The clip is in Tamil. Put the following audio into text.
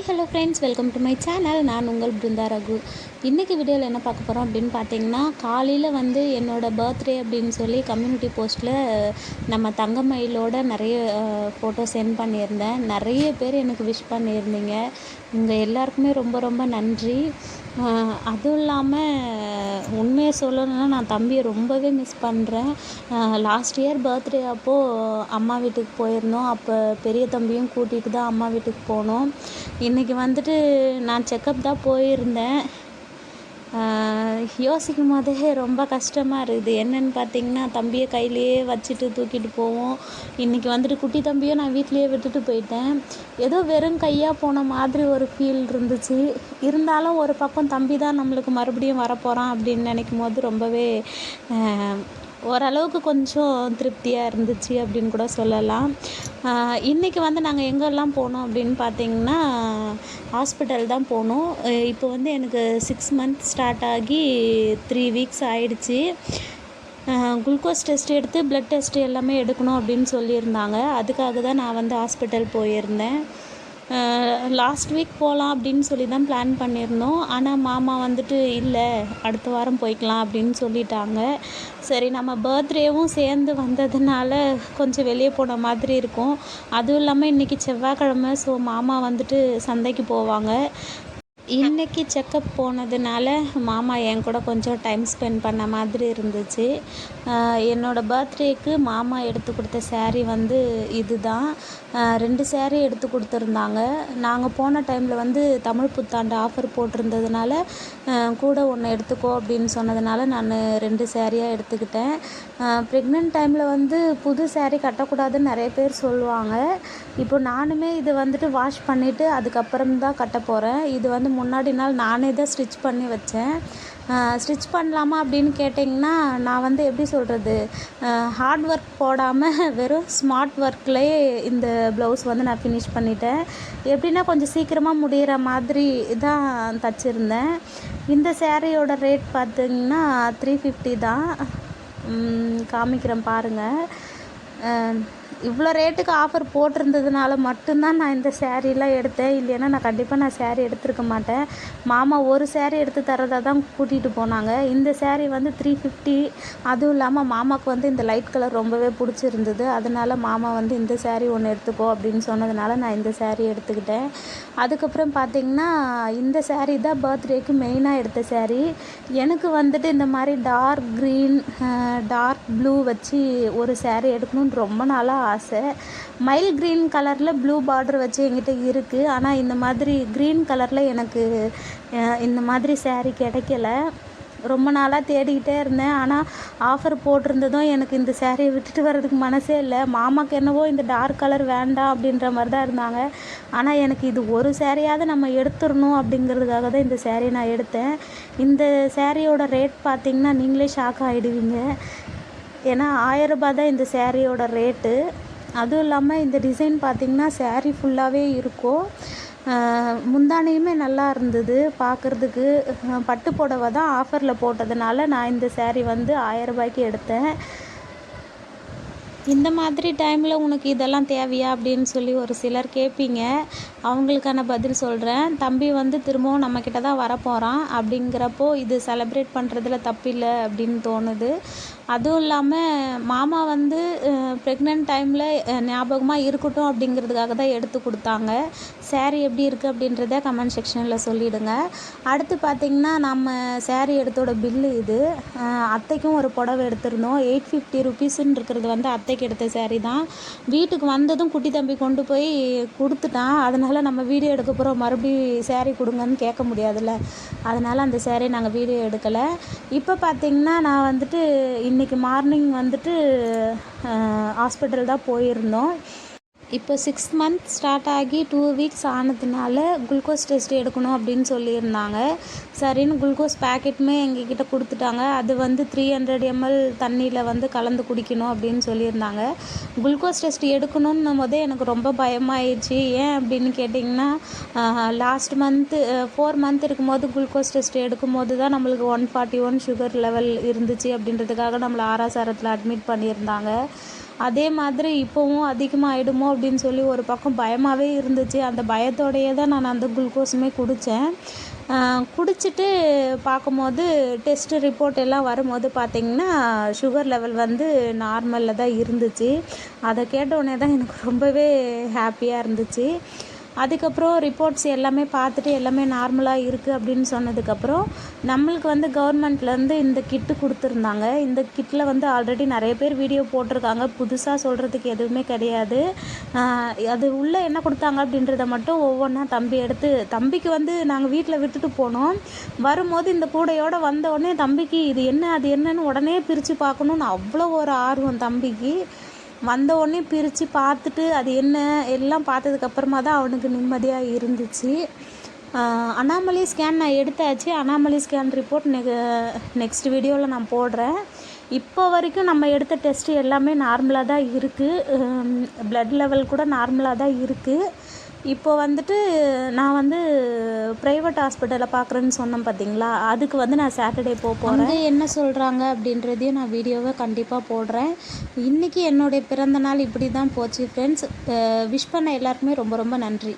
Hi hello friends, welcome to my channel. நான் உங்கள் பிருந்தா ரகு. இன்றைக்கி வீடியோவில் என்ன பார்க்க போகிறோம் அப்படின்னு பார்த்தீங்கன்னா, காலையில் என்னோடய பர்த்டே அப்படின்னு சொல்லி கம்யூனிட்டி போஸ்ட்டில் நம்ம தங்கமயிலோட நிறைய ஃபோட்டோ சென்ட் பண்ணியிருந்தேன். நிறைய பேர் எனக்கு விஷ் பண்ணியிருந்தீங்க. உங்கள் எல்லாருக்குமே ரொம்ப ரொம்ப நன்றி. அதுவும் இல்லாமல் உண்மையை சொல்லணுன்னா, நான் தம்பியை ரொம்பவே மிஸ் பண்ணுறேன். லாஸ்ட் இயர் பர்த்டே அப்போது அம்மா வீட்டுக்கு போயிருந்தோம். அப்போ பெரிய தம்பியும் கூட்டிகிட்டு தான் அம்மா வீட்டுக்கு போனோம். இன்றைக்கி நான் செக்கப் தான் போயிருந்தேன். யோசிக்கும் போதே ரொம்ப கஷ்டமாக இருக்குது. என்னென்னு பார்த்தீங்கன்னா, தம்பியை கையிலையே வச்சுட்டு தூக்கிட்டு போவோம். இன்றைக்கி குட்டி தம்பியை நான் வீட்டிலையே விட்டுட்டு போயிட்டேன். ஏதோ வெறும் கையாக போன மாதிரி ஒரு ஃபீல் இருந்துச்சு. இருந்தாலும் ஒரு பக்கம் தம்பி தான் நம்மளுக்கு மறுபடியும் வரப்போகிறான் அப்படின்னு நினைக்கும் போது ரொம்பவே ஓரளவுக்கு கொஞ்சம் திருப்தியாக இருந்துச்சு அப்படின்னு கூட சொல்லலாம். இன்றைக்கி நாங்கள் எங்கெல்லாம் போனோம் அப்படின்னு பார்த்திங்கன்னா, ஹாஸ்பிட்டல் தான் போனோம். இப்போ எனக்கு 6 மந்த் ஸ்டார்ட் ஆகி 3 வீக்ஸ் ஆகிடுச்சி. குளுக்கோஸ் டெஸ்ட் எடுத்து ப்ளட் டெஸ்ட் எல்லாமே எடுக்கணும் அப்படின்னு சொல்லியிருந்தாங்க. அதுக்காக தான் நான் ஹாஸ்பிட்டல் போயிருந்தேன். லாஸ்ட் வீக் போகலாம் அப்படின்னு சொல்லி தான் பிளான் பண்ணியிருந்தோம். ஆனால் மாமா இல்லை, அடுத்த வாரம் போய்க்கலாம் அப்படின்னு சொல்லிட்டாங்க. சரி, நம்ம பர்த்டேவும் சேர்ந்து வந்ததுனால கொஞ்சம் வெளியே போன மாதிரி இருக்கும். அதுவும் இல்லாமல் இன்றைக்கி செவ்வாய்க்கிழமை. ஸோ மாமா சந்தைக்கு போவாங்க. இன்றைக்கி செக்கப் போனதுனால மாமா என் கூட கொஞ்சம் டைம் ஸ்பெண்ட் பண்ண மாதிரி இருந்துச்சு. என்னோடய பர்த்டேக்கு மாமா எடுத்து கொடுத்த ஸாரீ இது தான். 2 ஸாரீ எடுத்து கொடுத்துருந்தாங்க. நாங்கள் போன டைமில் தமிழ் புத்தாண்டு ஆஃபர் போட்டிருந்ததுனால கூட ஒன்று எடுத்துக்கோ அப்படின்னு சொன்னதுனால நான் 2 ஸாரீயாக எடுத்துக்கிட்டேன். ப்ரெக்னென்ட் டைமில் புது ஸாரீ கட்டக்கூடாதுன்னு நிறைய பேர் சொல்லுவாங்க. இப்போ நானுமே இது வாஷ் பண்ணிவிட்டு அதுக்கப்புறம் தான் கட்ட போகிறேன். இது முன்னாடி நாள் நானே தான் ஸ்டிச் பண்ணி வச்சேன். ஸ்டிச் பண்ணலாமா அப்படின்னு கேட்டிங்கன்னா, நான் எப்படி சொல்கிறது, ஹார்ட் ஒர்க் போடாமல் வெறும் ஸ்மார்ட் ஒர்க்லேயே இந்த ப்ளவுஸ் நான் ஃபினிஷ் பண்ணிட்டேன். எப்படின்னா கொஞ்சம் சீக்கிரமாக முடிகிற மாதிரி தான் தச்சுருந்தேன். இந்த ஸாரியோட ரேட் பார்த்திங்கன்னா 350 தான். காமிக்கிறேன் பாருங்கள். இவ்வளோ ரேட்டுக்கு ஆஃபர் போட்டிருந்ததுனால மட்டும்தான் நான் இந்த ஸாரீலாம் எடுத்தேன். இல்லைன்னா நான் கண்டிப்பாக ஸாரீ எடுத்திருக்க மாட்டேன். மாமா ஒரு ஸாரீ எடுத்து தரதாக தான் கூட்டிகிட்டு போனாங்க. இந்த ஸாரீ 350. அதுவும் இல்லாமல் மாமாவுக்கு இந்த லைட் கலர் ரொம்பவே பிடிச்சிருந்தது. அதனால் மாமா இந்த ஸாரீ ஒன்று எடுத்துக்கோ அப்படின்னு சொன்னதுனால நான் இந்த ஸாரீ எடுத்துக்கிட்டேன். அதுக்கப்புறம் பார்த்திங்கன்னா, இந்த ஸாரீ தான் பர்த்டேக்கு மெயினாக எடுத்த ஸாரீ. எனக்கு இந்த மாதிரி டார்க் க்ரீன், டார்க் ப்ளூ வச்சு ஒரு ஸாரீ எடுக்கணும்னு ரொம்ப நாளாக ஆசை. மைல் க்ரீன் கலரில் ப்ளூ பார்டர் வச்சு என்கிட்ட இருக்குது. ஆனால் இந்த மாதிரி க்ரீன் கலரில் எனக்கு இந்த மாதிரி ஸாரீ கிடைக்கல. ரொம்ப நாளாக தேடிக்கிட்டே இருந்தேன். ஆனால் ஆஃபர் போட்டிருந்ததும் எனக்கு இந்த ஸாரியை விட்டுட்டு வர்றதுக்கு மனசே இல்லை. மாமாவுக்கு என்னவோ இந்த டார்க் கலர் வேண்டாம் அப்படின்ற மாதிரி தான் இருந்தாங்க. ஆனால் எனக்கு இது ஒரு ஸாரியாவது நம்ம எடுத்துடணும் அப்படிங்கிறதுக்காக தான் இந்த ஸாரியை நான் எடுத்தேன். இந்த ஸாரியோட ரேட் பார்த்திங்கன்னா நீங்களே ஷாக் ஆகிடுவீங்க. ஏன்னா 1000 ரூபாய் தான் இந்த ஸாரியோட ரேட்டு. அதுவும் இல்லாமல் இந்த டிசைன் பார்த்திங்கன்னா ஸாரீ ஃபுல்லாகவே இருக்கும். முந்தானையுமே நல்லா இருந்தது பார்க்குறதுக்கு. பட்டு புடவை தான் ஆஃபரில் போட்டதுனால நான் இந்த ஸாரீ 1000 ரூபாய்க்கு எடுத்தேன். இந்த மாதிரி டைமில் உனக்கு இதெல்லாம் தேவையா அப்படின்னு சொல்லி ஒரு சிலர் கேட்பீங்க. அவங்களுக்கான பதில் சொல்கிறேன். தம்பி திரும்பவும் நம்மக்கிட்ட தான் வரப்போகிறான். அப்படிங்கிறப்போ இது செலப்ரேட் பண்ணுறதுல தப்பில்லை அப்படின்னு தோணுது. அதுவும் இல்லாமல் மாமா ப்ரெக்னென்ட் டைமில் ஞாபகமாக இருக்கட்டும் அப்படிங்கிறதுக்காக தான் எடுத்து கொடுத்தாங்க. ஸாரீ எப்படி இருக்குது அப்படின்றத கமெண்ட் செக்ஷனில் சொல்லிவிடுங்க. அடுத்து பார்த்திங்கன்னா, நம்ம ஸாரீ எடுத்தோட பில்லு இது. அத்தைக்கும் ஒரு புடவை எடுத்திருந்தோம். 850 ருபீஸுன்னு இருக்கிறது அத்தைக்கு எடுத்த ஸாரீ தான். வீட்டுக்கு வந்ததும் குட்டி தம்பி கொண்டு போய் கொடுத்துட்டான். அதனால் நம்ம வீடியோ எடுக்க போகிறோம், மறுபடியும் ஸாரீ கொடுங்கன்னு கேட்க முடியாதுல்ல. அதனால் அந்த ஸாரீ நாங்கள் வீடியோ எடுக்கலை. இப்போ பார்த்திங்கன்னா, நான் இன்றைக்கி மார்னிங் ஹாஸ்பிட்டல் தான் போயிருந்தோம். இப்போ 6 மந்த் ஸ்டார்ட் ஆகி 2 வீக்ஸ் ஆனதுனால குளுக்கோஸ் டெஸ்ட் எடுக்கணும் அப்படின்னு சொல்லியிருந்தாங்க. சரின்னு குளுக்கோஸ் பேக்கெட்டுமே எங்ககிட்ட கொடுத்துட்டாங்க. அது 300 ml தண்ணியில் கலந்து குடிக்கணும் அப்படின்னு சொல்லியிருந்தாங்க. குளுக்கோஸ் டெஸ்ட் எடுக்கணுன்னும் போதே எனக்கு ரொம்ப பயமாயிடுச்சு. ஏன் அப்படின்னு கேட்டிங்கன்னா, லாஸ்ட் மந்த்து 4 மந்த் இருக்கும்போது குளுக்கோஸ் டெஸ்ட் எடுக்கும்போது தான் நம்மளுக்கு 141 சுகர் லெவல் இருந்துச்சு அப்படின்றதுக்காக நம்மளை ஆராசாரத்தில் அட்மிட் பண்ணியிருந்தாங்க. அதே மாதிரி இப்போவும் அதிகமாகிடுமோ அப்படின்னு சொல்லி ஒரு பக்கம் பயமாகவே இருந்துச்சு. அந்த பயத்தோடையே தான் நான் அந்த குளுக்கோஸுமே குடித்தேன். குடிச்சிட்டு பார்க்கும்போது டெஸ்ட்டு ரிப்போர்ட் எல்லாம் வரும்போது பார்த்திங்கன்னா சுகர் லெவல் வந்து நார்மலில் தான் இருந்துச்சு. அதை கேட்டவுடனே தான் எனக்கு ரொம்பவே ஹாப்பியாக இருந்துச்சு. அதுக்கப்புறம் ரிப்போர்ட்ஸ் எல்லாமே பார்த்துட்டு எல்லாமே நார்மலாக இருக்குது அப்படின்னு சொன்னதுக்கப்புறம் நம்மளுக்கு வந்து கவர்மெண்ட்லேருந்து இந்த கிட்டு கொடுத்துருந்தாங்க. இந்த கிட்டில் வந்து ஆல்ரெடி நிறைய பேர் வீடியோ போட்டிருக்காங்க. புதுசாக சொல்கிறதுக்கு எதுவுமே கிடையாது. அது உள்ளே என்ன கொடுத்தாங்க அப்படின்றத மட்டும் ஒவ்வொன்றா தம்பிக்கு வந்து நாங்கள் வீட்டில் விட்டுட்டு போனோம். வரும்போது இந்த கூடையோடு வந்தோடனே தம்பிக்கு இது என்ன அது என்னன்னு உடனே பிரித்து பார்க்கணுன்னு அவ்வளோ ஒரு ஆர்வம் தம்பிக்கு. வந்த உடனே பிரித்து பார்த்துட்டு அது என்ன எல்லாம் பார்த்ததுக்கப்புறமா தான் அவனுக்கு நிம்மதியாக இருந்துச்சு. அனாமலி ஸ்கேன் நான் எடுத்தாச்சு. அனாமலி ஸ்கேன் ரிப்போர்ட் நெக்ஸ்ட் வீடியோவில் நான் போடுறேன். இப்போ வரைக்கும் நம்ம எடுத்த டெஸ்ட்டு எல்லாமே நார்மலாக தான் இருக்குது. ப்ளட் லெவல் கூட நார்மலாக தான் இருக்குது. இப்போ வந்துட்டு நான் வந்து ப்ரைவேட் ஹாஸ்பிட்டலில் பார்க்குறேன்னு சொன்னேன் பார்த்தீங்களா, அதுக்கு வந்து நான் சாட்டர்டே போகிறேன். என்ன சொல்கிறாங்க அப்படின்றதையும் நான் வீடியோவை கண்டிப்பாக போடுறேன். இன்றைக்கி என்னுடைய பிறந்த நாள் இப்படி தான் போச்சு ஃப்ரெண்ட்ஸ். விஷ் பண்ண எல்லாருக்குமே ரொம்ப ரொம்ப நன்றி.